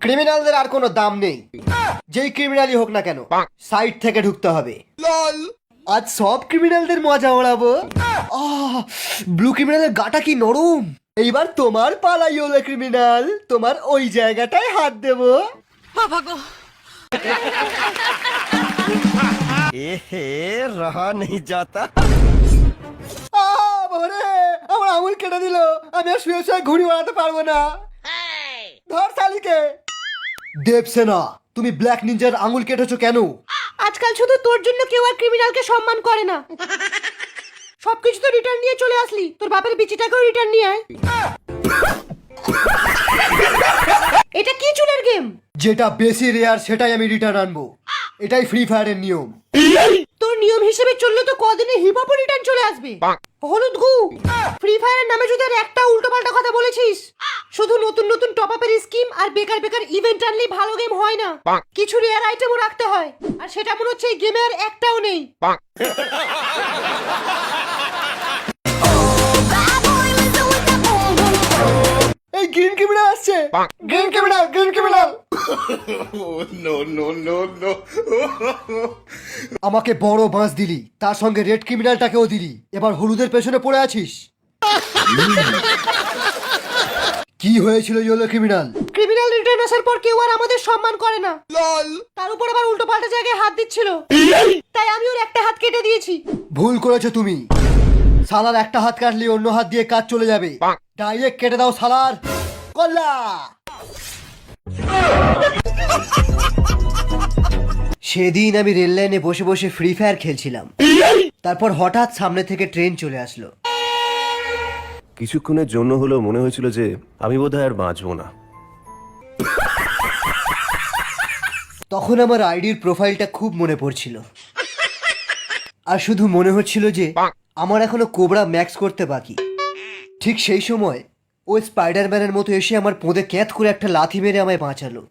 ক্রিমিনালদের আর কোনো দাম নেই, যেই ক্রিমিনালই হোক না কেন সাইড থেকে ঢুকতে হবে। আজ সব ক্রিমিনালদের মজা ওড়াবো। ব্লু ক্রিমিনালের গাটা কি নরম। এইবার তোমার পালা ইয়েলো ক্রিমিনাল, তোমার ওই জায়গাটায় হাত দেবো। এহে রহা নেই যাতা। বাবারে, আমার আঙুল কেটে দিল, আমি আর শুয়ে শুয়ে ঘুড়ি বানাতে পারবো না। ধর শালিকে। দেবসেনা, তুমি ব্ল্যাক নিনজার আঙুল কেটেছো কেন? আজকাল শুধু তোর জন্য কেউ আর ক্রিমিনালকে সম্মান করে না। সবকিছু তো রিটার্ন নিয়ে চলে আসলি, তোর বাপের বিচিটাকেও রিটার্ন নিয়ে আয়। এটা কি চুলের গেম? যেটা বেশি রেয়ার সেটাই আমি রিটার্ন আনবো, এটাই ফ্রি ফায়ারের নিয়ম। তোর নিয়ম হিসেবে চললে তো কদিনে হিপ হপ রিটার্ন চলে আসবে। হলুদ গু, ফ্রি ফায়ারের নামে যদি আর একটা উল্টোপাল্টা কথা বলেছিস, শুধু নতুন নতুন টপ আপের স্কিম আর বেকার বেকার ইভেন্ট আনলেই ভালো গেম হয় না। কিছু রেয়ার আইটেমও রাখতে হয়, আর সেটা মনে হচ্ছে এই গেমে আর একটাও নেই। এই গ্রিন ক্রিমিনাল আসছে, গ্রিন ক্রিমিনাল, গ্রিন ক্রিমিনাল। আমাকে বড় বাঁশ দিলি, তার সঙ্গে রেড ক্রিমিনালটাকেও দিলি, এবার হলুদের পেছনে পড়ে আছিস। কি হয়েছিল ইয়েলো ক্রিমিনাল? ক্রিমিনাল রিটার্ন আসার পর কেউ আর আমাদের সম্মান করে না। তার উপর আবার উল্টো পাল্টা জায়গায় হাত দিচ্ছিল, তাই আমি ওর একটা হাত কেটে দিয়েছি। ভুল করেছো তুমি। সালার একটা হাত কাটলে অন্য হাত দিয়ে কাজ চলে যাবে। ডাইরেক্ট কেটে দাও সালার কল্লা। সেদিন আমি রেল লাইনে বসে বসে ফ্রি ফায়ার খেলছিলাম, তারপর হঠাৎ সামনে থেকে ট্রেন চলে আসলো। কিছুক্ষণের জন্য হলেও মনে হয়েছিল যে আমি বোধহয় আর বাঁচবো না। তখন আমার আইডির প্রোফাইলটা খুব মনে পড়ছিল, আর শুধু মনে হচ্ছিল যে আমার এখনো কোবরা ম্যাক্স করতে বাকি। ঠিক সেই সময় ওই স্পাইডারম্যানের মতো এসে আমার পোঁদে ক্যাঁত করে একটা লাথি মেরে আমায় বাঁচালো।